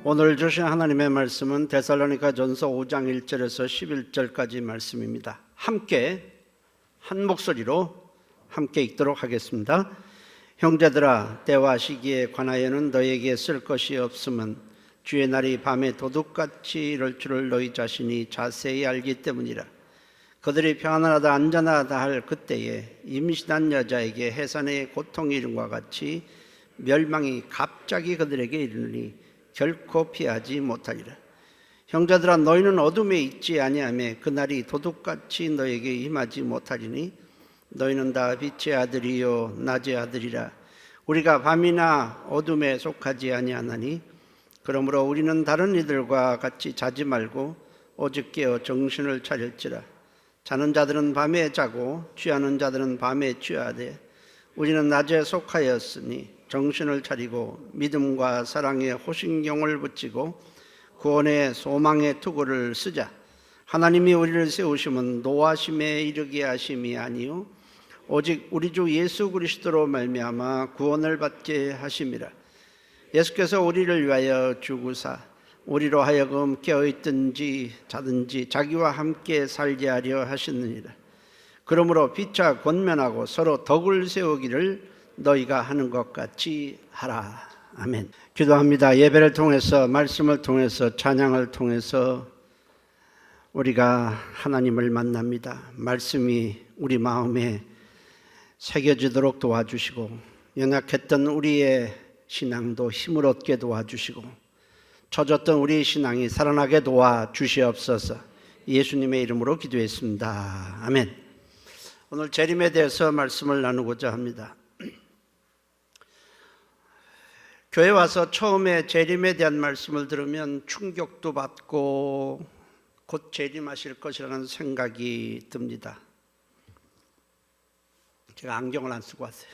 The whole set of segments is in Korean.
오늘 주신 하나님의 말씀은 데살로니가전서 5장 1절에서 11절까지 말씀입니다. 함께 한 목소리로 함께 읽도록 하겠습니다. 형제들아, 때와 시기에 관하여는 너에게 쓸 것이 없음은 주의 날이 밤에 도둑같이 이럴 줄을 너희 자신이 자세히 알기 때문이라. 그들이 평안하다 안전하다 할 그때에 임신한 여자에게 해산의 고통이 이름과 같이 멸망이 갑자기 그들에게 이르니 결코 피하지 못하리라. 형제들아, 너희는 어둠에 있지 아니하며 그날이 도둑같이 너에게 임하지 못하리니 너희는 다 빛의 아들이요 낮의 아들이라. 우리가 밤이나 어둠에 속하지 아니하나니 그러므로 우리는 다른 이들과 같이 자지 말고 오직 깨어 정신을 차릴지라. 자는 자들은 밤에 자고 취하는 자들은 밤에 취하되 우리는 낮에 속하였으니 정신을 차리고 믿음과 사랑에 호신경을 붙이고 구원의 소망의 투구를 쓰자. 하나님이 우리를 세우심은 노하심에 이르게 하심이 아니요 오직 우리 주 예수 그리스도로 말미암아 구원을 받게 하심이라. 예수께서 우리를 위하여 죽으사 우리로 하여금 깨어있든지 자든지 자기와 함께 살게 하려 하시느니라. 그러므로 피차 권면하고 서로 덕을 세우기를 너희가 하는 것 같이 하라. 아멘. 기도합니다. 예배를 통해서, 말씀을 통해서, 찬양을 통해서 우리가 하나님을 만납니다. 말씀이 우리 마음에 새겨지도록 도와주시고 연약했던 우리의 신앙도 힘을 얻게 도와주시고 처졌던 우리의 신앙이 살아나게 도와주시옵소서. 예수님의 이름으로 기도했습니다. 아멘. 오늘 재림에 대해서 말씀을 나누고자 합니다. 교회 와서 처음에 재림에 대한 말씀을 들으면 충격도 받고 곧 재림하실 것이라는 생각이 듭니다. 제가 안경을 안 쓰고 왔어요.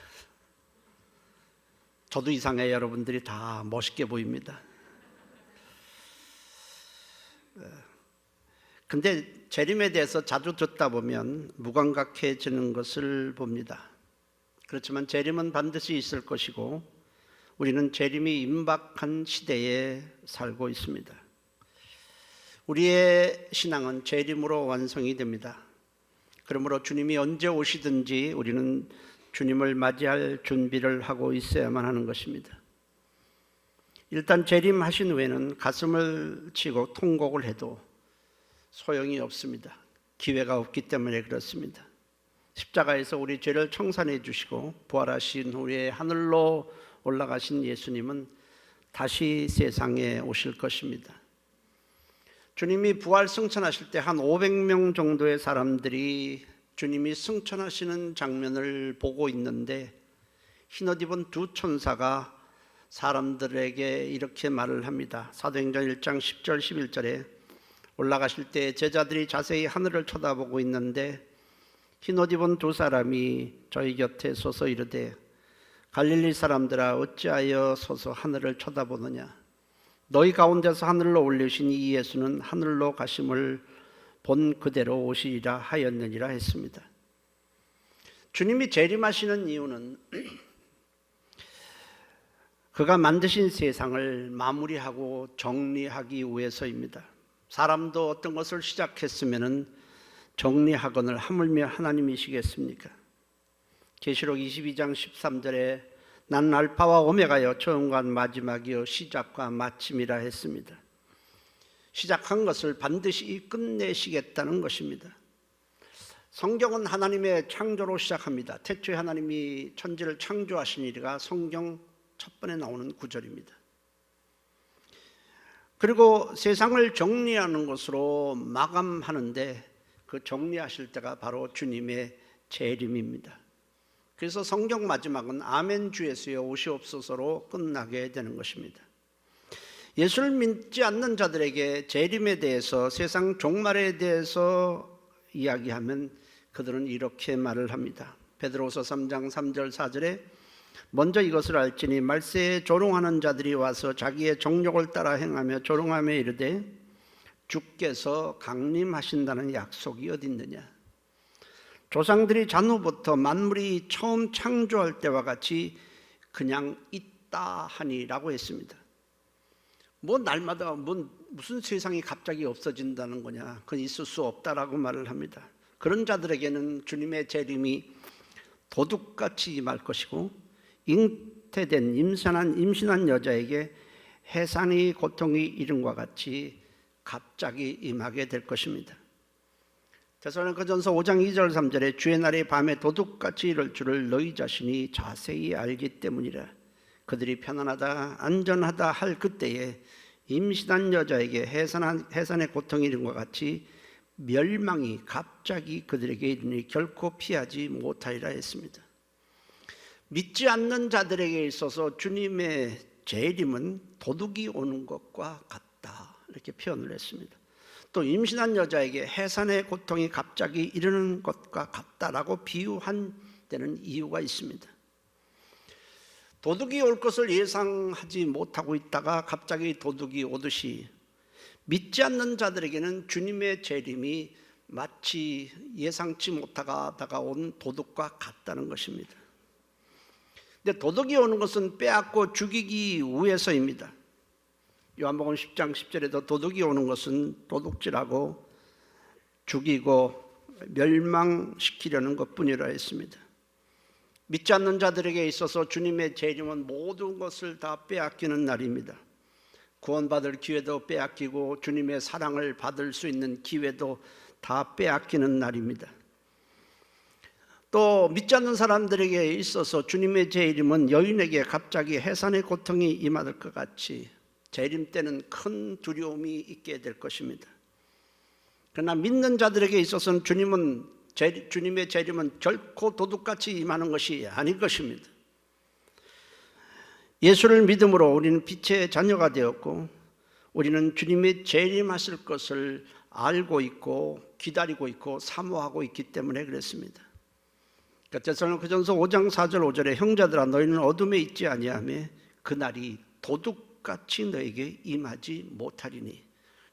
저도 이상해요. 여러분들이 다 멋있게 보입니다. 근데 재림에 대해서 자주 듣다 보면 무감각해지는 것을 봅니다. 그렇지만 재림은 반드시 있을 것이고 우리는 재림이 임박한 시대에 살고 있습니다. 우리의 신앙은 재림으로 완성이 됩니다. 그러므로 주님이 언제 오시든지 우리는 주님을 맞이할 준비를 하고 있어야만 하는 것입니다. 일단 재림하신 후에는 가슴을 치고 통곡을 해도 소용이 없습니다. 기회가 없기 때문에 그렇습니다. 십자가에서 우리 죄를 청산해 주시고 부활하신 후에 하늘로 올라가신 예수님은 다시 세상에 오실 것입니다. 주님이 부활 승천하실 때 한 500명 정도의 사람들이 주님이 승천하시는 장면을 보고 있는데 흰옷 입은 두 천사가 사람들에게 이렇게 말을 합니다. 사도행전 1장 10절 11절에 올라가실 때 제자들이 자세히 하늘을 쳐다보고 있는데 흰옷 입은 두 사람이 저희 곁에 서서 이르되 갈릴리 사람들아 어찌하여 서서 하늘을 쳐다보느냐. 너희 가운데서 하늘로 올리신 이 예수는 하늘로 가심을 본 그대로 오시리라 하였느니라 했습니다. 주님이 재림하시는 이유는 그가 만드신 세상을 마무리하고 정리하기 위해서입니다. 사람도 어떤 것을 시작했으면 정리하거늘 하물며 하나님이시겠습니까? 계시록 22장 13절에 나는 알파와 오메가여 처음과 마지막이요 시작과 마침이라 했습니다. 시작한 것을 반드시 끝내시겠다는 것입니다. 성경은 하나님의 창조로 시작합니다. 태초에 하나님이 천지를 창조하시니가 성경 첫 번에 나오는 구절입니다. 그리고 세상을 정리하는 것으로 마감하는데 그 정리하실 때가 바로 주님의 재림입니다. 그래서 성경 마지막은 아멘 주 예수여 오시옵소서로 끝나게 되는 것입니다. 예수를 믿지 않는 자들에게 재림에 대해서 세상 종말에 대해서 이야기하면 그들은 이렇게 말을 합니다. 베드로후서 3장 3절 4절에 먼저 이것을 알지니 말세에 조롱하는 자들이 와서 자기의 정욕을 따라 행하며 조롱하며 이르되 주께서 강림하신다는 약속이 어디 있느냐. 조상들이 잔후부터 만물이 처음 창조할 때와 같이 그냥 있다 하니라고 했습니다. 뭐 날마다 무슨 세상이 갑자기 없어진다는 거냐, 그건 있을 수 없다라고 말을 합니다. 그런 자들에게는 주님의 재림이 도둑같이 임할 것이고, 잉태된 임신한 여자에게 해산의 고통이 이름과 같이 갑자기 임하게 될 것입니다. 데살로니가전서 5장 2절 3절에 주의 날이 밤에 도둑같이 이를 줄을 너희 자신이 자세히 알기 때문이라. 그들이 편안하다 안전하다 할 그때에 임신한 여자에게 해산의 고통이 이름과 같이 멸망이 갑자기 그들에게 이르니 결코 피하지 못하리라 했습니다. 믿지 않는 자들에게 있어서 주님의 재림은 도둑이 오는 것과 같다, 이렇게 표현을 했습니다. 또 임신한 여자에게 해산의 고통이 갑자기 이르는 것과 같다라고 비유한 데는 이유가 있습니다. 도둑이 올 것을 예상하지 못하고 있다가 갑자기 도둑이 오듯이 믿지 않는 자들에게는 주님의 재림이 마치 예상치 못하다가 온 도둑과 같다는 것입니다. 근데 도둑이 오는 것은 빼앗고 죽이기 위해서입니다. 요한복음 10장 10절에도 도둑이 오는 것은 도둑질하고 죽이고 멸망시키려는 것뿐이라 했습니다. 믿지 않는 자들에게 있어서 주님의 재림은 모든 것을 다 빼앗기는 날입니다. 구원받을 기회도 빼앗기고 주님의 사랑을 받을 수 있는 기회도 다 빼앗기는 날입니다. 또 믿지 않는 사람들에게 있어서 주님의 재림은 여인에게 갑자기 해산의 고통이 임할 것 같이 재림 때는 큰 두려움이 있게 될 것입니다. 그러나 믿는 자들에게 있어서는 주님의 재림은 결코 도둑같이 임하는 것이 아닐 것입니다. 예수를 믿음으로 우리는 빛의 자녀가 되었고, 우리는 주님의 재림하실 것을 알고 있고 기다리고 있고 사모하고 있기 때문에 그렇습니다. 데살로니가전서 5장 4절 5절에 형제들아 너희는 어둠에 있지 아니하며 그날이 도둑같이 너에게 임하지 못하리니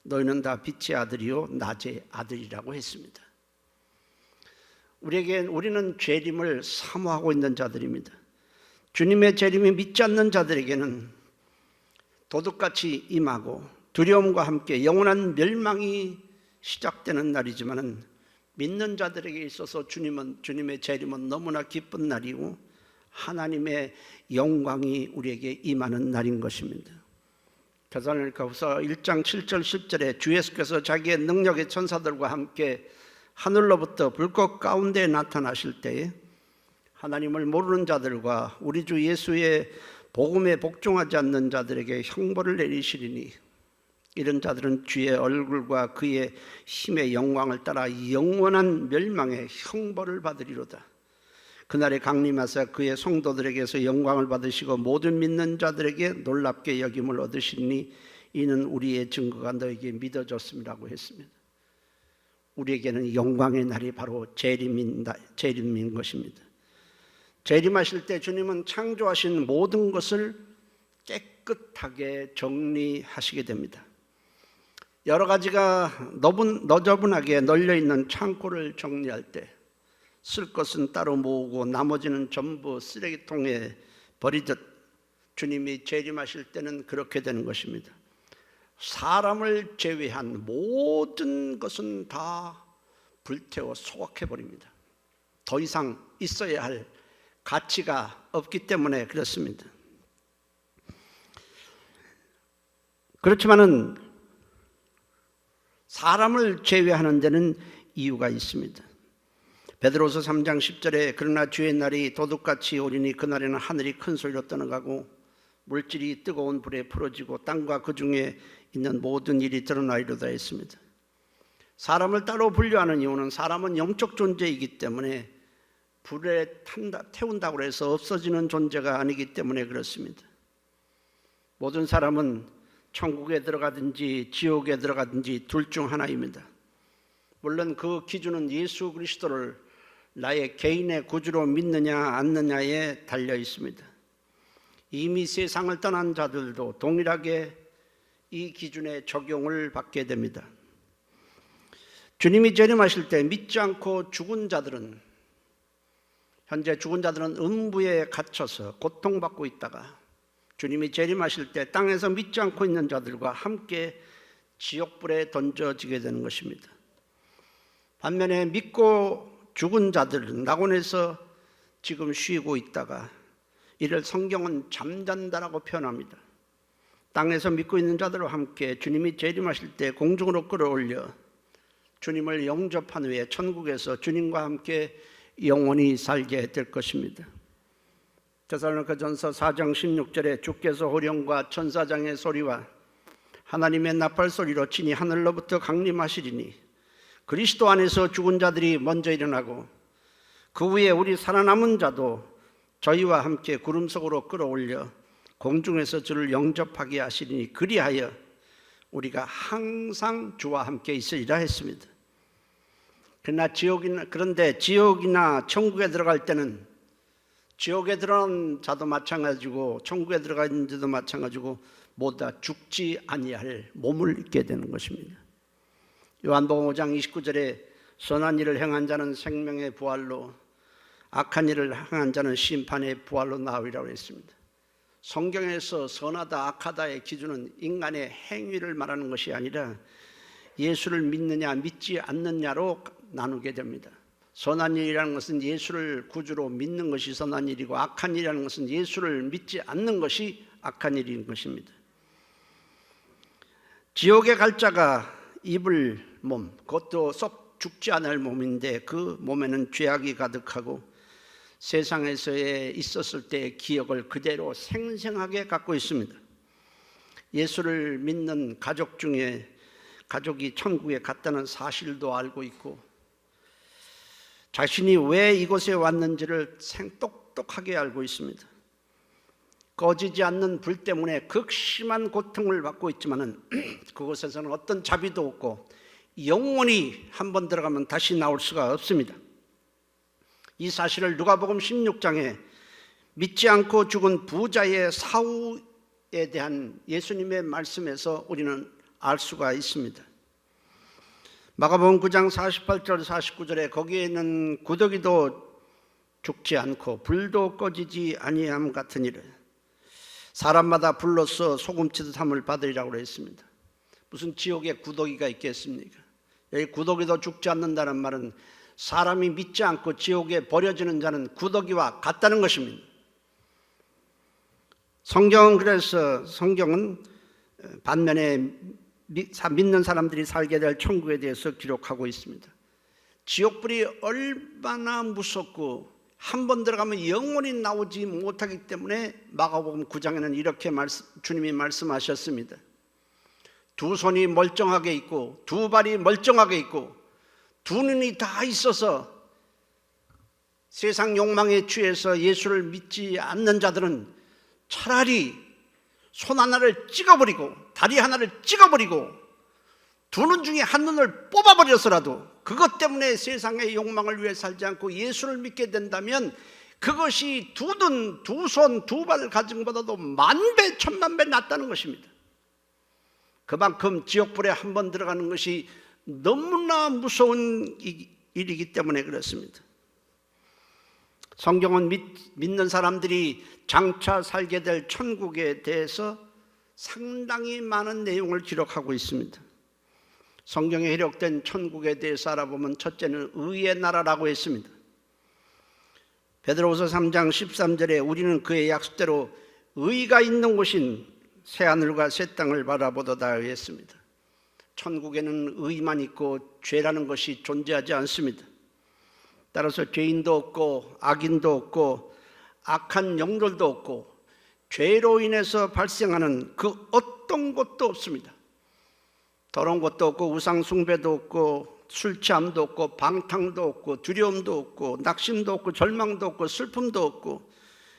너희는 다 빛의 아들이요 낮의 아들이라고 했습니다. 우리는 재림을 사모하고 있는 자들입니다. 주님의 재림이 믿지 않는 자들에게는 도둑같이 임하고 두려움과 함께 영원한 멸망이 시작되는 날이지만 믿는 자들에게 있어서 주님의 재림은 너무나 기쁜 날이고 하나님의 영광이 우리에게 임하는 날인 것입니다. 데살로니가후서 1장 7절 10절에 주 예수께서 자기의 능력의 천사들과 함께 하늘로부터 불꽃 가운데 나타나실 때에 하나님을 모르는 자들과 우리 주 예수의 복음에 복종하지 않는 자들에게 형벌을 내리시리니 이런 자들은 주의 얼굴과 그의 힘의 영광을 따라 영원한 멸망의 형벌을 받으리로다. 그날에 강림하사 그의 성도들에게서 영광을 받으시고 모든 믿는 자들에게 놀랍게 여김을 얻으시니 이는 우리의 증거가 너에게 믿어졌음이라고 했습니다. 우리에게는 영광의 날이 바로 재림인 것입니다. 재림하실 때 주님은 창조하신 모든 것을 깨끗하게 정리하시게 됩니다. 여러 가지가 너저분하게 널려있는 창고를 정리할 때 쓸 것은 따로 모으고 나머지는 전부 쓰레기통에 버리듯 주님이 재림하실 때는 그렇게 되는 것입니다. 사람을 제외한 모든 것은 다 불태워 소각해버립니다. 더 이상 있어야 할 가치가 없기 때문에 그렇습니다. 그렇지만은 사람을 제외하는 데는 이유가 있습니다. 베드로서 3장 10절에 그러나 주의 날이 도둑같이 오리니 그날에는 하늘이 큰 소리로 떠나가고 물질이 뜨거운 불에 풀어지고 땅과 그 중에 있는 모든 일이 드러나리로다 했습니다. 사람을 따로 분류하는 이유는 사람은 영적 존재이기 때문에 불에 태운다고 해서 없어지는 존재가 아니기 때문에 그렇습니다. 모든 사람은 천국에 들어가든지 지옥에 들어가든지 둘 중 하나입니다. 물론 그 기준은 예수 그리스도를 나의 개인의 구주로 믿느냐 않느냐에 달려 있습니다. 이미 세상을 떠난 자들도 동일하게 이 기준에 적용을 받게 됩니다. 주님이 재림하실 때 믿지 않고 죽은 자들은 현재 죽은 자들은 음부에 갇혀서 고통받고 있다가 주님이 재림하실 때 땅에서 믿지 않고 있는 자들과 함께 지옥불에 던져지게 되는 것입니다. 반면에 믿고 죽은 자들은 낙원에서 지금 쉬고 있다가 이를 성경은 잠잔다라고 표현합니다. 땅에서 믿고 있는 자들과 함께 주님이 재림하실 때 공중으로 끌어올려 주님을 영접한 후에 천국에서 주님과 함께 영원히 살게 될 것입니다. 데살로니가전서 4장 16절에 주께서 호령과 천사장의 소리와 하나님의 나팔 소리로 친히 하늘로부터 강림하시리니 그리스도 안에서 죽은 자들이 먼저 일어나고 그 후에 우리 살아남은 자도 저희와 함께 구름 속으로 끌어올려 공중에서 주를 영접하게 하시리니 그리하여 우리가 항상 주와 함께 있으리라 했습니다. 그런데 지옥이나 천국에 들어갈 때는 지옥에 들어간 자도 마찬가지고 천국에 들어가 있는 자도 마찬가지고 모두 다 죽지 아니할 몸을 입게 되는 것입니다. 요한복음 5장 29절에 선한 일을 행한 자는 생명의 부활로 악한 일을 행한 자는 심판의 부활로 나오리라고 했습니다. 성경에서 선하다 악하다의 기준은 인간의 행위를 말하는 것이 아니라 예수를 믿느냐 믿지 않느냐로 나누게 됩니다. 선한 일이라는 것은 예수를 구주로 믿는 것이 선한 일이고 악한 일이라는 것은 예수를 믿지 않는 것이 악한 일인 것입니다. 지옥에 갈 자가 입을 몸, 그것도 썩 죽지 않을 몸인데 그 몸에는 죄악이 가득하고 세상에서의 있었을 때의 기억을 그대로 생생하게 갖고 있습니다. 예수를 믿는 가족 중에 가족이 천국에 갔다는 사실도 알고 있고 자신이 왜 이곳에 왔는지를 똑똑하게 알고 있습니다. 꺼지지 않는 불 때문에 극심한 고통을 받고 있지만은 그곳에서는 어떤 자비도 없고 영원히 한번 들어가면 다시 나올 수가 없습니다. 이 사실을 누가복음 16장에 믿지 않고 죽은 부자의 사후에 대한 예수님의 말씀에서 우리는 알 수가 있습니다. 마가복음 9장 48절 49절에 거기에는 구더기도 죽지 않고 불도 꺼지지 아니함 같은 일을 사람마다 불로써 소금치듯 함을 받으리라고 했습니다. 무슨 지옥에 구더기가 있겠습니까? 여기 구더기도 죽지 않는다는 말은 사람이 믿지 않고 지옥에 버려지는 자는 구더기와 같다는 것입니다. 성경은 반면에 믿는 사람들이 살게 될 천국에 대해서 기록하고 있습니다. 지옥불이 얼마나 무섭고 한 번 들어가면 영원히 나오지 못하기 때문에 마가복음 9장에는 이렇게 주님이 말씀하셨습니다. 두 손이 멀쩡하게 있고 두 발이 멀쩡하게 있고 두 눈이 다 있어서 세상 욕망에 취해서 예수를 믿지 않는 자들은 차라리 손 하나를 찍어버리고 다리 하나를 찍어버리고 두 눈 중에 한 눈을 뽑아버려서라도 그것 때문에 세상의 욕망을 위해 살지 않고 예수를 믿게 된다면 그것이 두 눈, 두 손, 두 발 가진 것보다도 만배, 천만배 낫다는 것입니다. 그만큼 지옥불에 한 번 들어가는 것이 너무나 무서운 일이기 때문에 그렇습니다. 성경은 믿는 사람들이 장차 살게 될 천국에 대해서 상당히 많은 내용을 기록하고 있습니다. 성경에 기록된 천국에 대해서 알아보면 첫째는 의의 나라라고 했습니다. 베드로후서 3장 13절에 우리는 그의 약속대로 의가 있는 곳인 새하늘과 새 땅을 바라보도다 했습니다. 천국에는 의만 있고 죄라는 것이 존재하지 않습니다. 따라서 죄인도 없고 악인도 없고 악한 영들도 없고 죄로 인해서 발생하는 그 어떤 것도 없습니다. 더러운 것도 없고 우상 숭배도 없고 술 취함도 없고 방탕도 없고 두려움도 없고 낙심도 없고 절망도 없고 슬픔도 없고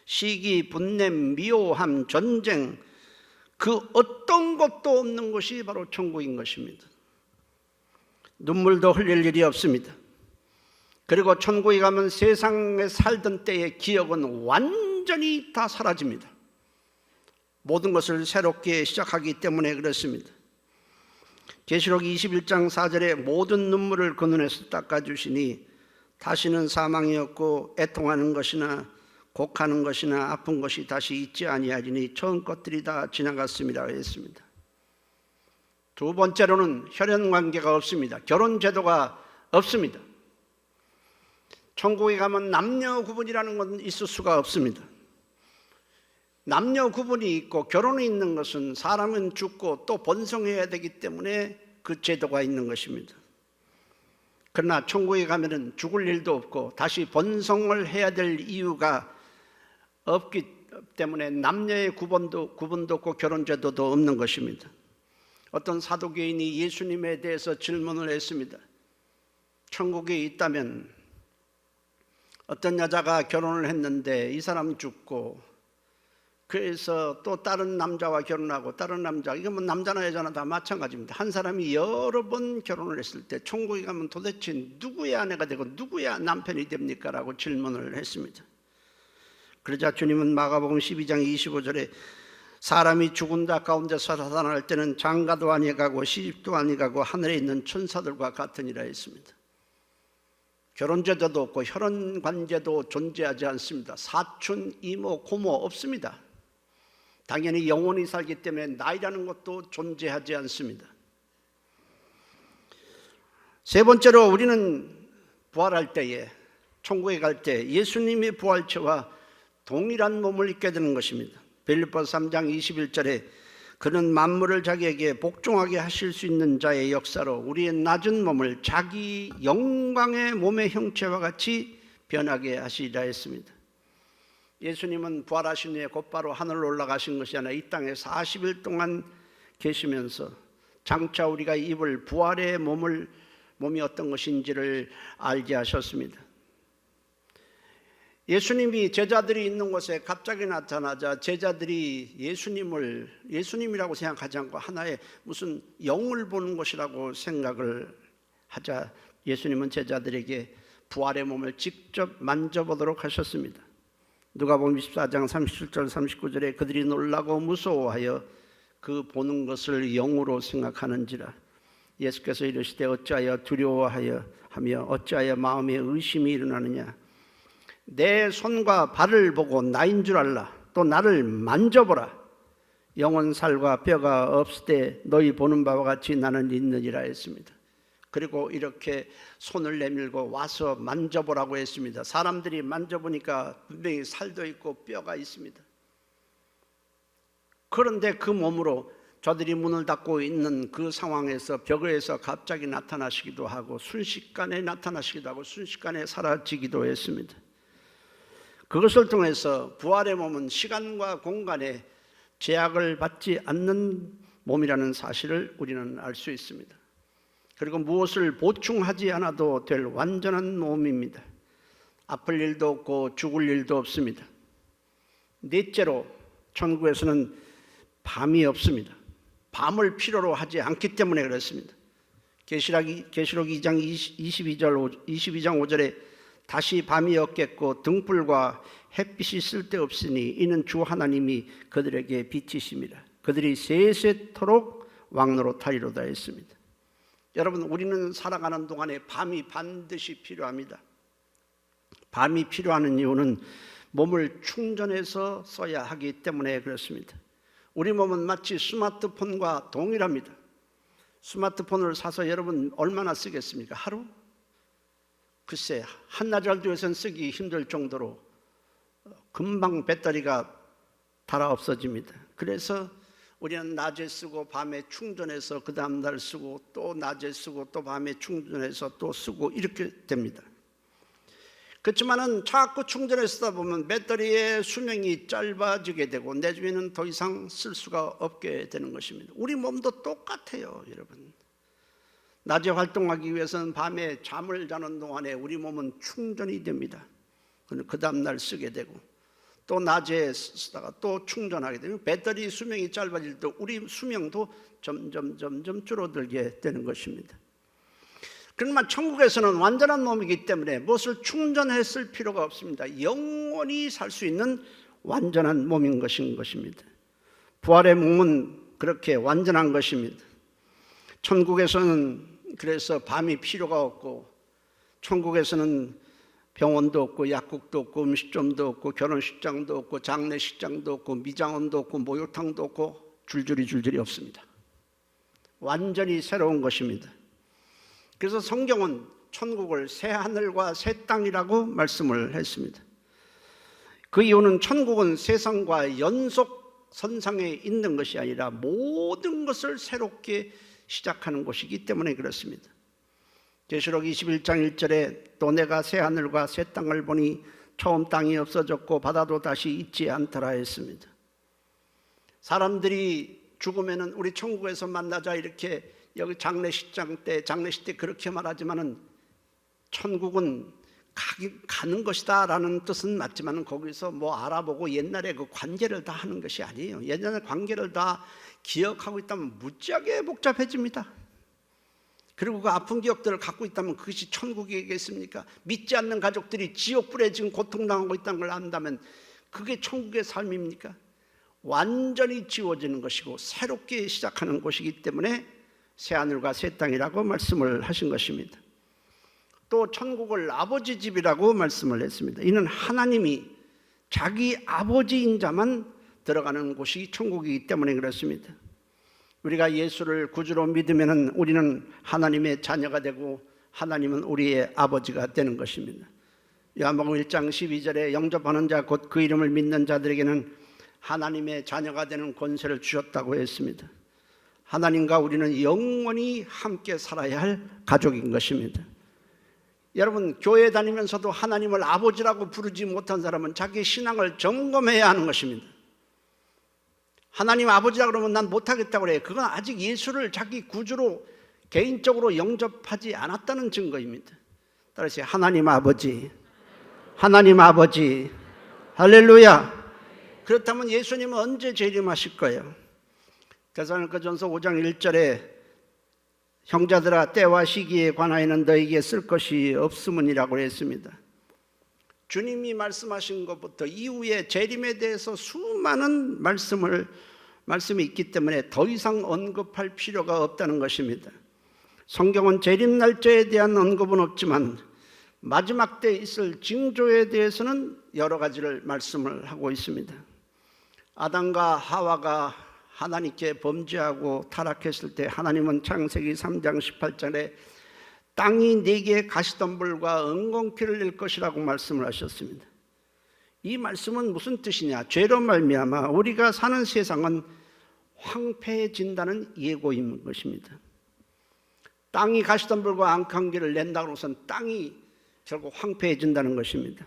시기, 분냄, 미워함, 전쟁 그 어떤 것도 없는 것이 바로 천국인 것입니다. 눈물도 흘릴 일이 없습니다. 그리고 천국에 가면 세상에 살던 때의 기억은 완전히 다 사라집니다. 모든 것을 새롭게 시작하기 때문에 그렇습니다. 계시록 21장 4절에 모든 눈물을 그 눈에서 닦아주시니 다시는 사망이 없고 애통하는 것이나 곡하는 것이나 아픈 것이 다시 있지 아니하리니 처음 것들이 다 지나갔음이라 했습니다. 두 번째로는 혈연 관계가 없습니다. 결혼 제도가 없습니다. 천국에 가면 남녀 구분이라는 건 있을 수가 없습니다. 남녀 구분이 있고 결혼이 있는 것은 사람은 죽고 또 번성해야 되기 때문에 그 제도가 있는 것입니다. 그러나 천국에 가면은 죽을 일도 없고 다시 번성을 해야 될 이유가 없기 때문에 남녀의 구분도 없고 결혼 제도도 없는 것입니다. 어떤 사도교인이 예수님에 대해서 질문을 했습니다. 천국에 있다면 어떤 여자가 결혼을 했는데 이 사람 죽고 그래서 또 다른 남자와 결혼하고 다른 남자, 이건 뭐 남자나 여자나 다 마찬가지입니다. 한 사람이 여러 번 결혼을 했을 때 천국에 가면 도대체 누구의 아내가 되고 누구의 남편이 됩니까? 라고 질문을 했습니다. 그러자 주님은 마가복음 12장 25절에 사람이 죽은 자 가운데서 살아날 때는 장가도 아니가고 시집도 아니가고 하늘에 있는 천사들과 같으니라 했습니다. 결혼제도도 없고 혈연관계도 존재하지 않습니다. 사촌, 이모, 고모 없습니다. 당연히 영원히 살기 때문에 나이라는 것도 존재하지 않습니다. 세 번째로 우리는 부활할 때에, 천국에 갈 때 예수님의 부활체와 동일한 몸을 입게 되는 것입니다. 빌립보서 3장 21절에 그는 만물을 자기에게 복종하게 하실 수 있는 자의 역사로 우리의 낮은 몸을 자기 영광의 몸의 형체와 같이 변하게 하시리라 했습니다. 예수님은 부활하신 후에 곧바로 하늘로 올라가신 것이 아니라 이 땅에 40일 동안 계시면서 장차 우리가 입을 부활의 몸이 어떤 것인지를 알게 하셨습니다. 예수님이 제자들이 있는 곳에 갑자기 나타나자 제자들이 예수님이라고 생각하지 않고 하나의 무슨 영을 보는 것이라고 생각을 하자 예수님은 제자들에게 부활의 몸을 직접 만져보도록 하셨습니다. 누가복음 24장 37절 39절에 그들이 놀라고 무서워하여 그 보는 것을 영으로 생각하는지라. 예수께서 이르시되 어찌하여 두려워하여 하며 어찌하여 마음에 의심이 일어나느냐. 내 손과 발을 보고 나인 줄 알라. 또 나를 만져보라. 영은 살과 뼈가 없을 때 너희 보는 바와 같이 나는 있느니라 했습니다. 그리고 이렇게 손을 내밀고 와서 만져보라고 했습니다. 사람들이 만져보니까 분명히 살도 있고 뼈가 있습니다. 그런데 그 몸으로 저들이 문을 닫고 있는 그 상황에서 벽에서 갑자기 나타나시기도 하고 순식간에 나타나시기도 하고 순식간에 사라지기도 했습니다. 그것을 통해서 부활의 몸은 시간과 공간에 제약을 받지 않는 몸이라는 사실을 우리는 알 수 있습니다. 그리고 무엇을 보충하지 않아도 될 완전한 몸입니다. 아플 일도 없고 죽을 일도 없습니다. 넷째로 천국에서는 밤이 없습니다. 밤을 필요로 하지 않기 때문에 그렇습니다. 계시록 2장 22장 5절에 다시 밤이 없겠고 등불과 햇빛이 쓸데없으니 이는 주 하나님이 그들에게 빛이심이라. 그들이 세세토록 왕노릇하리로다 했습니다. 여러분, 우리는 살아가는 동안에 밤이 반드시 필요합니다. 밤이 필요한 이유는 몸을 충전해서 써야 하기 때문에 그렇습니다. 우리 몸은 마치 스마트폰과 동일합니다. 스마트폰을 사서 여러분 얼마나 쓰겠습니까? 하루? 글쎄, 한나절 뒤에선 쓰기 힘들 정도로 금방 배터리가 닳아 없어집니다. 그래서 우리는 낮에 쓰고 밤에 충전해서 그 다음 날 쓰고 또 낮에 쓰고 또 밤에 충전해서 또 쓰고 이렇게 됩니다. 그렇지만은 자꾸 충전해 쓰다 보면 배터리의 수명이 짧아지게 되고 내주에는 더 이상 쓸 수가 없게 되는 것입니다. 우리 몸도 똑같아요, 여러분. 낮에 활동하기 위해서는 밤에 잠을 자는 동안에 우리 몸은 충전이 됩니다. 그 다음 날 쓰게 되고 또 낮에 쓰다가 또 충전하게 되면 배터리 수명이 짧아질 때 우리 수명도 점점 줄어들게 되는 것입니다. 그러나 천국에서는 완전한 몸이기 때문에 무엇을 충전했을 필요가 없습니다. 영원히 살 수 있는 완전한 몸인 것입니다. 부활의 몸은 그렇게 완전한 것입니다. 천국에서는 그래서 밤이 필요가 없고 천국에서는 병원도 없고 약국도 없고 음식점도 없고 결혼식장도 없고 장례식장도 없고 미장원도 없고 목욕탕도 없고 줄줄이 없습니다. 완전히 새로운 것입니다. 그래서 성경은 천국을 새 하늘과 새 땅이라고 말씀을 했습니다. 그 이유는 천국은 세상과 연속 선상에 있는 것이 아니라 모든 것을 새롭게 시작하는 곳이기 때문에 그렇습니다. 계시록 21장 1절에 또 내가 새 하늘과 새 땅을 보니 처음 땅이 없어졌고 바다도 다시 있지 않더라 했습니다. 사람들이 죽으면은 우리 천국에서 만나자 이렇게 여기 장례식 때 그렇게 말하지만은 천국은 가는 것이다 라는 뜻은 맞지만 거기서 뭐 알아보고 옛날에 그 관계를 다 하는 것이 아니에요. 옛날에 관계를 다 기억하고 있다면 무지하게 복잡해집니다. 그리고 그 아픈 기억들을 갖고 있다면 그것이 천국이겠습니까? 믿지 않는 가족들이 지옥불에 지금 고통당하고 있다는 걸 안다면 그게 천국의 삶입니까? 완전히 지워지는 것이고 새롭게 시작하는 곳이기 때문에 새하늘과 새 땅이라고 말씀을 하신 것입니다. 또 천국을 아버지 집이라고 말씀을 했습니다. 이는 하나님이 자기 아버지인 자만 들어가는 곳이 천국이기 때문에 그렇습니다. 우리가 예수를 구주로 믿으면 우리는 하나님의 자녀가 되고 하나님은 우리의 아버지가 되는 것입니다. 요한복음 1장 12절에 영접하는 자 곧 그 이름을 믿는 자들에게는 하나님의 자녀가 되는 권세를 주셨다고 했습니다. 하나님과 우리는 영원히 함께 살아야 할 가족인 것입니다. 여러분, 교회 다니면서도 하나님을 아버지라고 부르지 못한 사람은 자기 신앙을 점검해야 하는 것입니다. 하나님 아버지라고 그러면 난 못하겠다고 그래요. 그건 아직 예수를 자기 구주로 개인적으로 영접하지 않았다는 증거입니다. 따라서 하나님 아버지, 하나님 아버지, 할렐루야. 그렇다면 예수님은 언제 재림하실 거예요? 데살로니가전서 5장 1절에 형제들아 때와 시기에 관하여는 너에게 쓸 것이 없음이라고 했습니다. 주님이 말씀하신 것부터 이후에 재림에 대해서 수많은 말씀이 있기 때문에 더 이상 언급할 필요가 없다는 것입니다. 성경은 재림 날짜에 대한 언급은 없지만 마지막 때 있을 징조에 대해서는 여러 가지를 말씀을 하고 있습니다. 아담과 하와가 하나님께 범죄하고 타락했을 때 하나님은 창세기 3장 18절에 땅이 네게 가시덤불과 은공키를 낼 것이라고 말씀을 하셨습니다. 이 말씀은 무슨 뜻이냐? 죄로 말미암아 우리가 사는 세상은 황폐해진다는 예고인 것입니다. 땅이 가시덤불과 안강기를 낸다고 해서는 땅이 결국 황폐해진다는 것입니다.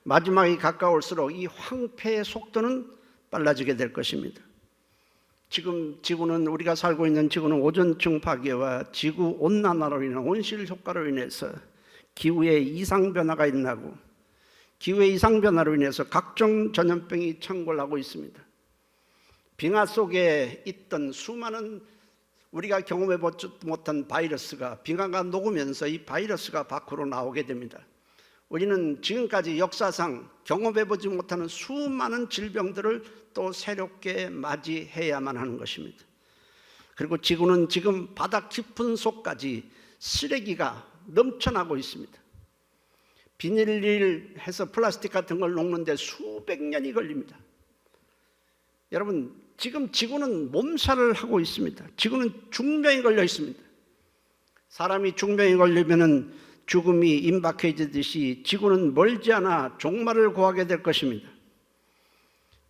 마지막이 가까울수록 이 황폐의 속도는 빨라지게 될 것입니다. 지금 지구는 우리가 살고 있는 지구는 오존층 파괴와 지구 온난화로 인한 온실 효과로 인해서 기후의 이상 변화가 일어나고 기후의 이상 변화로 인해서 각종 전염병이 창궐하고 있습니다. 빙하 속에 있던 수많은 우리가 경험해보지 못한 바이러스가 빙하가 녹으면서 이 바이러스가 밖으로 나오게 됩니다. 우리는 지금까지 역사상 경험해보지 못하는 수많은 질병들을 또 새롭게 맞이해야만 하는 것입니다. 그리고 지구는 지금 바다 깊은 속까지 쓰레기가 넘쳐나고 있습니다. 비닐을 해서 플라스틱 같은 걸 녹는데 수백 년이 걸립니다. 여러분, 지금 지구는 몸살을 하고 있습니다. 지구는 중병이 걸려 있습니다. 사람이 중병이 걸리면은 죽음이 임박해지듯이 지구는 멀지 않아 종말을 고하게 될 것입니다.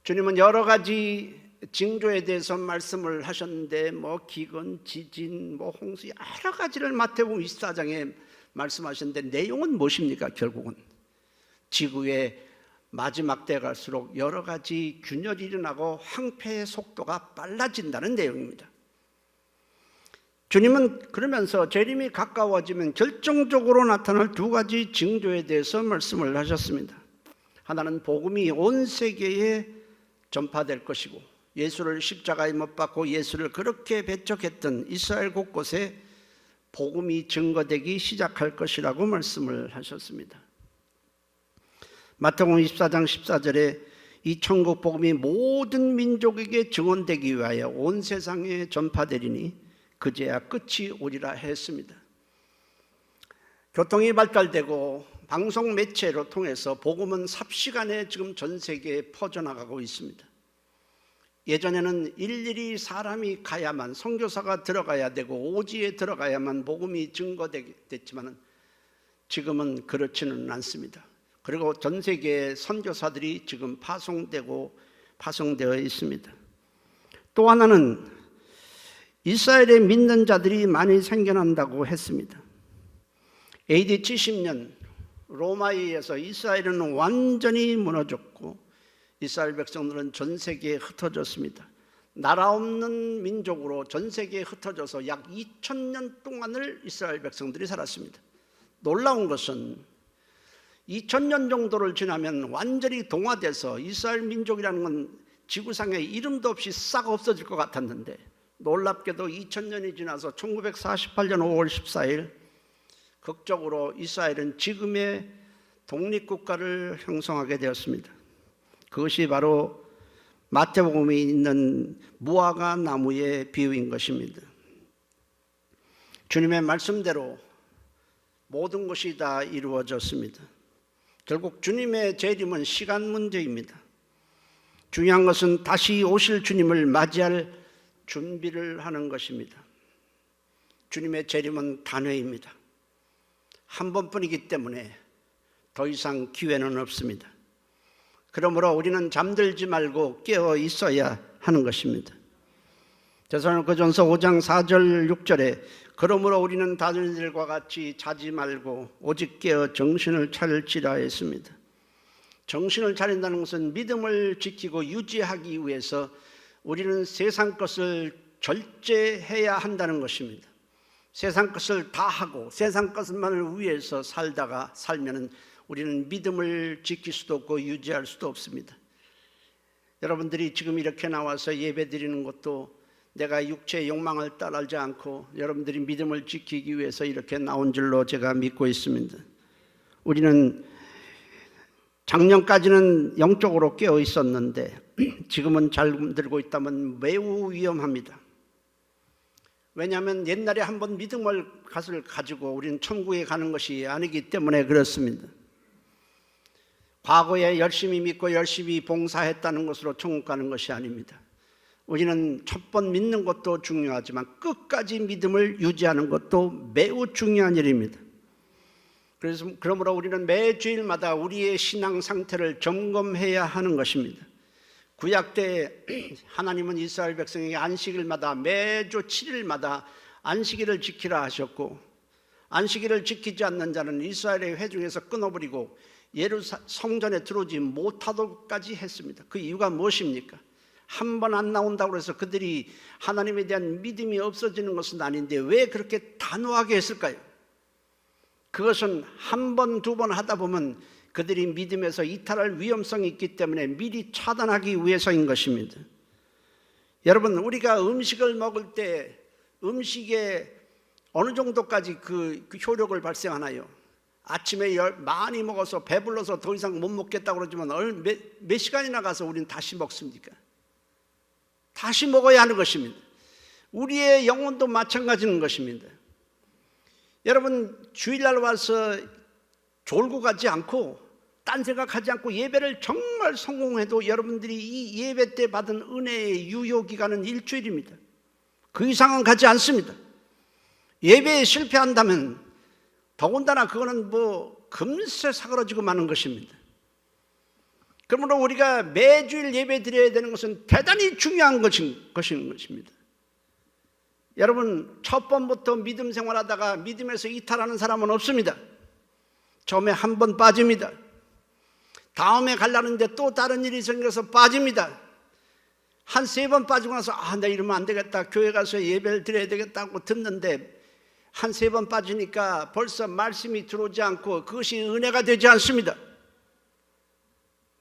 주님은 여러 가지 징조에 대해서 말씀을 하셨는데 기근, 지진, 홍수 여러 가지를 마태복음 24장에 말씀하셨는데 내용은 무엇입니까? 결국은 지구의 마지막 때 갈수록 여러 가지 균열이 일어나고 황폐의 속도가 빨라진다는 내용입니다. 주님은 그러면서 재림이 가까워지면 결정적으로 나타날 두 가지 징조에 대해서 말씀을 하셨습니다. 하나는 복음이 온 세계에 전파될 것이고 예수를 십자가에 못 박고 예수를 그렇게 배척했던 이스라엘 곳곳에 복음이 증거되기 시작할 것이라고 말씀을 하셨습니다. 마태복음 24장 14절에 이 천국 복음이 모든 민족에게 증언되기 위하여 온 세상에 전파되리니 그제야 끝이 오리라 했습니다. 교통이 발달되고 방송 매체로 통해서 복음은 삽시간에 지금 전 세계에 퍼져나가고 있습니다. 예전에는 일일이 사람이 가야만, 선교사가 들어가야 되고 오지에 들어가야만 복음이 증거됐지만 지금은 그렇지는 않습니다. 그리고 전 세계의 선교사들이 지금 파송되어 있습니다. 또 하나는 이스라엘에 믿는 자들이 많이 생겨난다고 했습니다. AD 70년 로마에 의해서 이스라엘은 완전히 무너졌고 이스라엘 백성들은 전 세계에 흩어졌습니다. 나라 없는 민족으로 전 세계에 흩어져서 약 2000년 동안을 이스라엘 백성들이 살았습니다. 놀라운 것은 2000년 정도를 지나면 완전히 동화돼서 이스라엘 민족이라는 건 지구상에 이름도 없이 싹 없어질 것 같았는데 놀랍게도 2000년이 지나서 1948년 5월 14일 극적으로 이스라엘은 지금의 독립국가를 형성하게 되었습니다. 그것이 바로 마태복음에 있는 무화과 나무의 비유인 것입니다. 주님의 말씀대로 모든 것이 다 이루어졌습니다. 결국 주님의 재림은 시간 문제입니다. 중요한 것은 다시 오실 주님을 맞이할 준비를 하는 것입니다. 주님의 재림은 단회입니다. 한 번뿐이기 때문에 더 이상 기회는 없습니다. 그러므로 우리는 잠들지 말고 깨어 있어야 하는 것입니다. 데살로니가전서 5장 4절 6절에 그러므로 우리는 다른 이들과 같이 자지 말고 오직 깨어 정신을 차릴지라 했습니다. 정신을 차린다는 것은 믿음을 지키고 유지하기 위해서 우리는 세상 것을 절제해야 한다는 것입니다. 세상 것을 다 하고 세상 것만을 위해서 살면 우리는 믿음을 지킬 수도 없고 유지할 수도 없습니다. 여러분들이 지금 이렇게 나와서 예배 드리는 것도 내가 육체의 욕망을 따르지 않고 여러분들이 믿음을 지키기 위해서 이렇게 나온 줄로 제가 믿고 있습니다. 우리는 작년까지는 영적으로 깨어 있었는데 지금은 잠들고 있다면 매우 위험합니다. 왜냐하면 옛날에 한번 믿음을 가지고 우리는 천국에 가는 것이 아니기 때문에 그렇습니다. 과거에 열심히 믿고 열심히 봉사했다는 것으로 천국 가는 것이 아닙니다. 우리는 첫 번 믿는 것도 중요하지만 끝까지 믿음을 유지하는 것도 매우 중요한 일입니다. 그러므로 우리는 매주일마다 우리의 신앙 상태를 점검해야 하는 것입니다. 구약 때 하나님은 이스라엘 백성에게 안식일마다 매주 7일마다 안식일을 지키라 하셨고 안식일을 지키지 않는 자는 이스라엘의 회중에서 끊어버리고 성전에 들어오지 못하도록까지 했습니다. 그 이유가 무엇입니까? 한 번 안 나온다고 해서 그들이 하나님에 대한 믿음이 없어지는 것은 아닌데 왜 그렇게 단호하게 했을까요? 그것은 한 번, 두 번 하다 보면 그들이 믿음에서 이탈할 위험성이 있기 때문에 미리 차단하기 위해서인 것입니다. 여러분, 우리가 음식을 먹을 때 음식에 어느 정도까지 그 효력을 발생하나요? 아침에 많이 먹어서 배불러서 더 이상 못 먹겠다고 그러지만 몇 시간이나 가서 우리는 다시 먹습니까? 다시 먹어야 하는 것입니다. 우리의 영혼도 마찬가지인 것입니다. 여러분, 주일날 와서 졸고 가지 않고 딴 생각하지 않고 예배를 정말 성공해도 여러분들이 이 예배 때 받은 은혜의 유효기간은 일주일입니다. 그 이상은 가지 않습니다. 예배에 실패한다면 더군다나 그거는 금세 사그러지고 마는 것입니다. 그러므로 우리가 매주일 예배 드려야 되는 것은 대단히 중요한 것인 것입니다. 여러분, 첫 번부터 믿음 생활하다가 믿음에서 이탈하는 사람은 없습니다. 처음에 한 번 빠집니다. 다음에 가려는데 또 다른 일이 생겨서 빠집니다. 한 3번 빠지고 나서 나 이러면 안 되겠다, 교회 가서 예배를 드려야 되겠다고 듣는데 한 3번 빠지니까 벌써 말씀이 들어오지 않고 그것이 은혜가 되지 않습니다.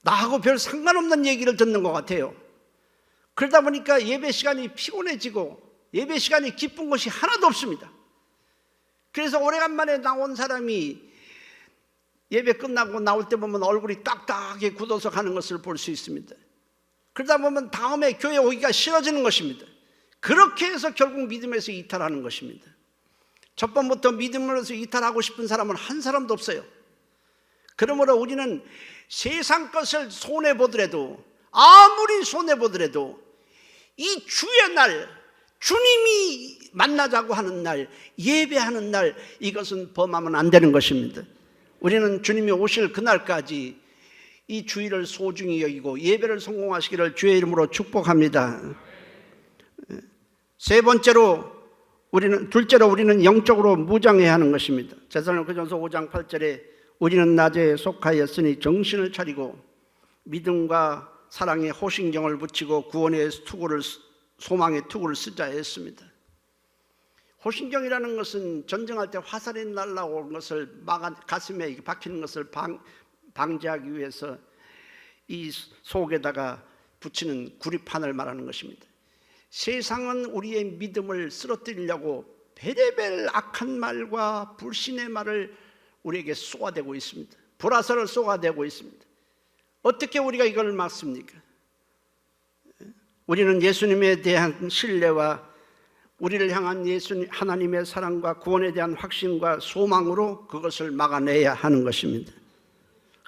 나하고 별 상관없는 얘기를 듣는 것 같아요. 그러다 보니까 예배 시간이 피곤해지고 예배 시간이 기쁜 것이 하나도 없습니다. 그래서 오래간만에 나온 사람이 예배 끝나고 나올 때 보면 얼굴이 딱딱하게 굳어서 가는 것을 볼 수 있습니다. 그러다 보면 다음에 교회 오기가 싫어지는 것입니다. 그렇게 해서 결국 믿음에서 이탈하는 것입니다. 첫 번부터 믿음으로서 이탈하고 싶은 사람은 한 사람도 없어요. 그러므로 우리는 세상 것을 손해보더라도, 아무리 손해보더라도 이 주의 날, 주님이 만나자고 하는 날, 예배하는 날, 이것은 범하면 안 되는 것입니다. 우리는 주님이 오실 그날까지 이 주일을 소중히 여기고 예배를 성공하시기를 주의 이름으로 축복합니다. 둘째로 우리는 영적으로 무장해야 하는 것입니다. 데살로니가전서 5장 8절에 우리는 낮에 속하였으니 정신을 차리고 믿음과 사랑에 호신경을 붙이고 구원의 투구를, 소망의 투구를 쓰자 했습니다. 호신경이라는 것은 전쟁할 때 화살이 날라오는 것을 가슴에 박히는 것을 방지하기 위해서 이 속에다가 붙이는 구리판을 말하는 것입니다. 세상은 우리의 믿음을 쓰러뜨리려고 베레벨 악한 말과 불신의 말을 우리에게 쏘아대고 있습니다. 불화살을 쏘아대고 있습니다. 어떻게 우리가 이걸 막습니까? 우리는 예수님에 대한 신뢰와 우리를 향한 하나님의 사랑과 구원에 대한 확신과 소망으로 그것을 막아내야 하는 것입니다.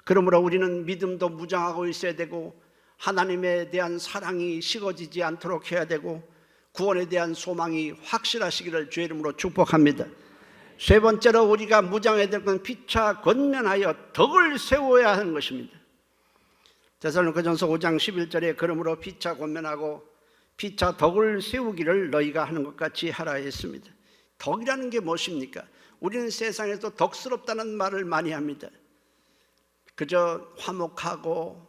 그러므로 우리는 믿음도 무장하고 있어야 되고 하나님에 대한 사랑이 식어지지 않도록 해야 되고 구원에 대한 소망이 확실하시기를 주의 이름으로 축복합니다. 세 번째로 우리가 무장해야 될 건 피차 권면하여 덕을 세워야 하는 것입니다. 데살로니가전서 5장 11절에 그러므로 피차 권면하고 피차 덕을 세우기를 너희가 하는 것 같이 하라 했습니다. 덕이라는 게 무엇입니까? 우리는 세상에서 덕스럽다는 말을 많이 합니다. 그저 화목하고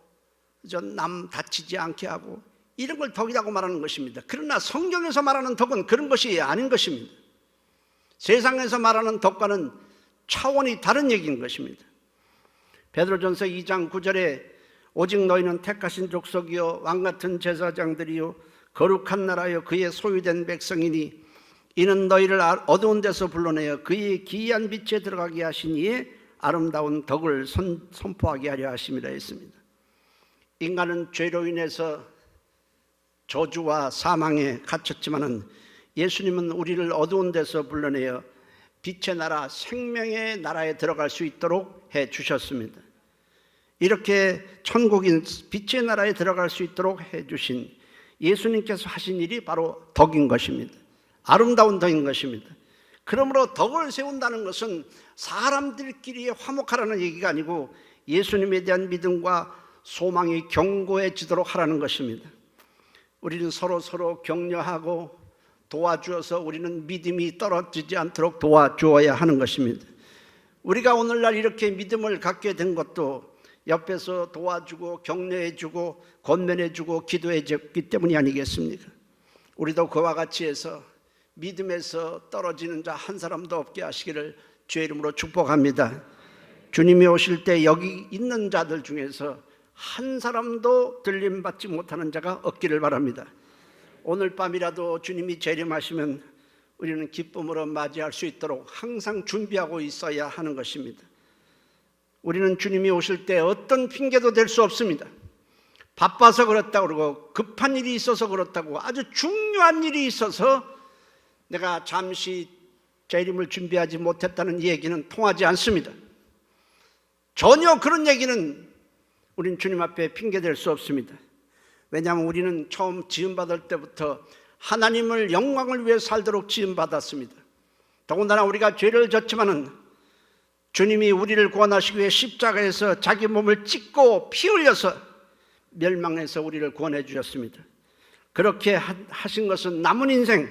그저 남 다치지 않게 하고 이런 걸 덕이라고 말하는 것입니다. 그러나 성경에서 말하는 덕은 그런 것이 아닌 것입니다. 세상에서 말하는 덕과는 차원이 다른 얘기인 것입니다. 베드로전서 2장 9절에 오직 너희는 택하신 족속이요 왕같은 제사장들이요 거룩한 나라요 그의 소유된 백성이니 이는 너희를 어두운 데서 불러내어 그의 기이한 빛에 들어가게 하신 이의 아름다운 덕을 선포하게 하려 하심이라 했습니다. 인간은 죄로 인해서 저주와 사망에 갇혔지만은 예수님은 우리를 어두운 데서 불러내어 빛의 나라, 생명의 나라에 들어갈 수 있도록 해 주셨습니다. 이렇게 천국인 빛의 나라에 들어갈 수 있도록 해 주신 예수님께서 하신 일이 바로 덕인 것입니다. 아름다운 덕인 것입니다. 그러므로 덕을 세운다는 것은 사람들끼리 화목하라는 얘기가 아니고 예수님에 대한 믿음과 소망이 견고해지도록 하라는 것입니다. 우리는 서로 격려하고 도와주어서 우리는 믿음이 떨어지지 않도록 도와주어야 하는 것입니다. 우리가 오늘날 이렇게 믿음을 갖게 된 것도 옆에서 도와주고 격려해주고 권면해주고 기도해줬기 때문이 아니겠습니까? 우리도 그와 같이 해서 믿음에서 떨어지는 자 한 사람도 없게 하시기를 주의 이름으로 축복합니다. 주님이 오실 때 여기 있는 자들 중에서 한 사람도 들림받지 못하는 자가 없기를 바랍니다. 오늘 밤이라도 주님이 재림하시면 우리는 기쁨으로 맞이할 수 있도록 항상 준비하고 있어야 하는 것입니다. 우리는 주님이 오실 때 어떤 핑계도 될 수 없습니다. 바빠서 그렇다고 그러고 급한 일이 있어서 그렇다고 아주 중요한 일이 있어서 내가 잠시 재림을 준비하지 못했다는 얘기는 통하지 않습니다. 전혀 그런 얘기는 우리는 주님 앞에 핑계댈 수 없습니다. 왜냐하면 우리는 처음 지음받을 때부터 하나님을 영광을 위해 살도록 지음받았습니다. 더군다나 우리가 죄를 졌지만은 주님이 우리를 구원하시기 위해 십자가에서 자기 몸을 찢고 피 흘려서 멸망해서 우리를 구원해 주셨습니다. 그렇게 하신 것은 남은 인생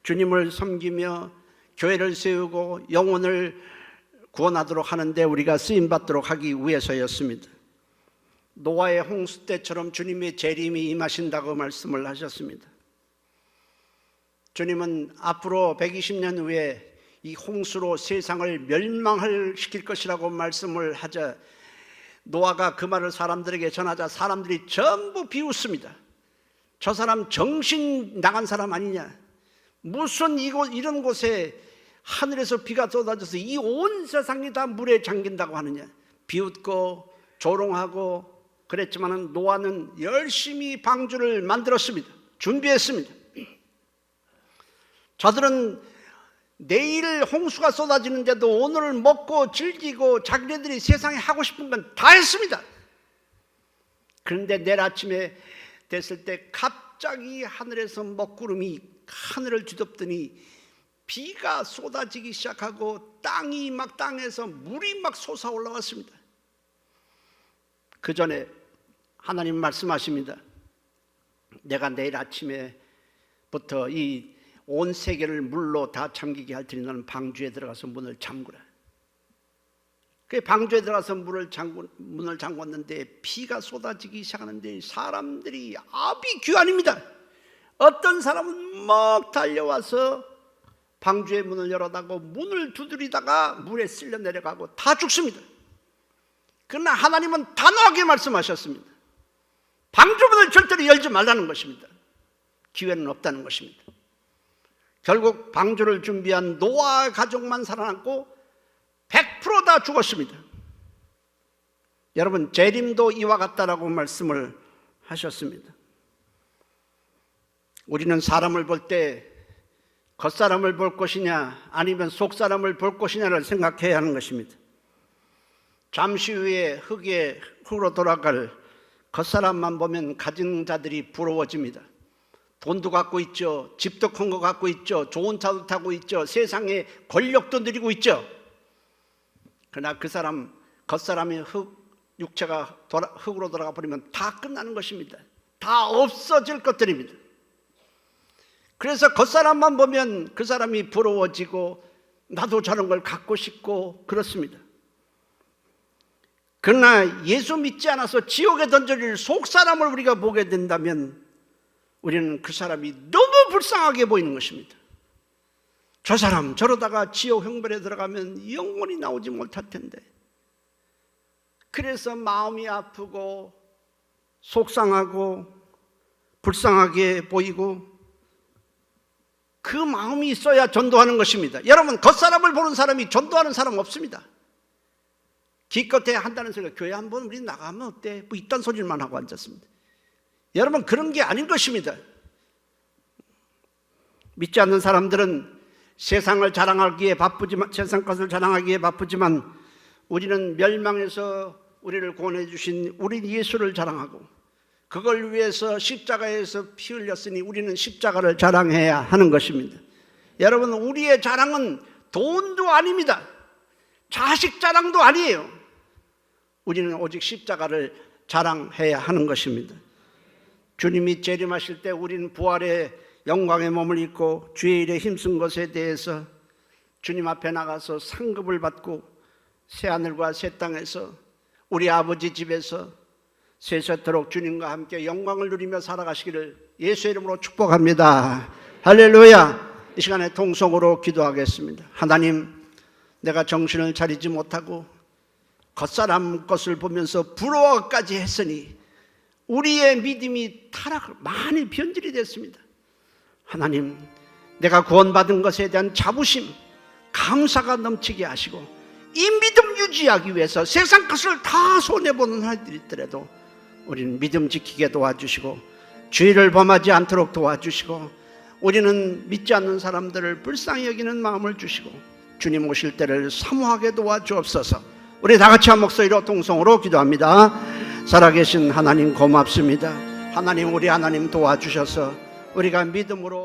주님을 섬기며 교회를 세우고 영혼을 구원하도록 하는데 우리가 쓰임받도록 하기 위해서였습니다. 노아의 홍수 때처럼 주님의 재림이 임하신다고 말씀을 하셨습니다. 주님은 앞으로 120년 후에 이 홍수로 세상을 멸망시킬 것이라고 말씀을 하자 노아가 그 말을 사람들에게 전하자 사람들이 전부 비웃습니다. 저 사람 정신 나간 사람 아니냐? 무슨 이런 곳에 하늘에서 비가 쏟아져서 이 온 세상이 다 물에 잠긴다고 하느냐? 비웃고 조롱하고 그랬지만 노아는 열심히 방주를 만들었습니다. 준비했습니다. 저들은 내일 홍수가 쏟아지는데도 오늘을 먹고 즐기고 자기네들이 세상에 하고 싶은 건 다 했습니다. 그런데 내일 아침에 됐을 때 갑자기 하늘에서 먹구름이 하늘을 뒤덮더니 비가 쏟아지기 시작하고 땅에서 물이 막 솟아 올라왔습니다. 그 전에 하나님 말씀하십니다. 내가 내일 아침에부터 이 온 세계를 물로 다 잠기게 할 테니 너는 방주에 들어가서 문을 잠그라. 그 방주에 들어가서 문을 잠궜는데 비가 쏟아지기 시작하는데 사람들이 아비규환입니다. 어떤 사람은 막 달려와서 방주의 문을 열어다고 문을 두드리다가 물에 쓸려 내려가고 다 죽습니다. 그러나 하나님은 단호하게 말씀하셨습니다. 방주문을 절대로 열지 말라는 것입니다. 기회는 없다는 것입니다. 결국 방주를 준비한 노아 가족만 살아남고 100% 다 죽었습니다. 여러분, 재림도 이와 같다라고 말씀을 하셨습니다. 우리는 사람을 볼 때 겉사람을 볼 것이냐 아니면 속사람을 볼 것이냐를 생각해야 하는 것입니다. 잠시 후에 흙으로 돌아갈 겉사람만 보면 가진 자들이 부러워집니다. 돈도 갖고 있죠. 집도 큰 거 갖고 있죠. 좋은 차도 타고 있죠. 세상에 권력도 누리고 있죠. 그러나 그 사람, 겉사람의 육체가 흙으로 돌아가 버리면 다 끝나는 것입니다. 다 없어질 것들입니다. 그래서 겉사람만 보면 그 사람이 부러워지고 나도 저런 걸 갖고 싶고 그렇습니다. 그러나 예수 믿지 않아서 지옥에 던져질 속사람을 우리가 보게 된다면 우리는 그 사람이 너무 불쌍하게 보이는 것입니다. 저 사람 저러다가 지옥 형벌에 들어가면 영원히 나오지 못할 텐데. 그래서 마음이 아프고 속상하고 불쌍하게 보이고 그 마음이 있어야 전도하는 것입니다. 여러분, 겉사람을 보는 사람이 전도하는 사람 없습니다. 기껏해 한다는 소리가 교회 한번 우리 나가면 어때? 뭐 이딴 소리만 하고 앉았습니다. 여러분, 그런 게 아닌 것입니다. 믿지 않는 사람들은 세상을 자랑하기에 바쁘지만, 세상 것을 자랑하기에 바쁘지만 우리는 멸망에서 우리를 구원해 주신 우리 예수를 자랑하고 그걸 위해서 십자가에서 피 흘렸으니 우리는 십자가를 자랑해야 하는 것입니다. 여러분, 우리의 자랑은 돈도 아닙니다. 자식 자랑도 아니에요. 우리는 오직 십자가를 자랑해야 하는 것입니다. 주님이 재림하실 때 우리는 부활의 영광의 몸을 입고 주의 일에 힘쓴 것에 대해서 주님 앞에 나가서 상급을 받고 새하늘과 새 땅에서 우리 아버지 집에서 세세토록 주님과 함께 영광을 누리며 살아가시기를 예수의 이름으로 축복합니다. 할렐루야. 이 시간에 통성으로 기도하겠습니다. 하나님, 내가 정신을 차리지 못하고 겉사람 것을 보면서 부러워까지 했으니 우리의 믿음이 많이 변질이 됐습니다. 하나님, 내가 구원받은 것에 대한 자부심, 감사가 넘치게 하시고 이 믿음 유지하기 위해서 세상 것을 다 손해보는 하들이 있더라도 우리는 믿음 지키게 도와주시고 죄를 범하지 않도록 도와주시고 우리는 믿지 않는 사람들을 불쌍히 여기는 마음을 주시고 주님 오실 때를 사모하게 도와주옵소서. 우리 다 같이 한 목소리로 동성으로 기도합니다. 살아계신 하나님 고맙습니다. 하나님, 우리 하나님 도와주셔서 우리가 믿음으로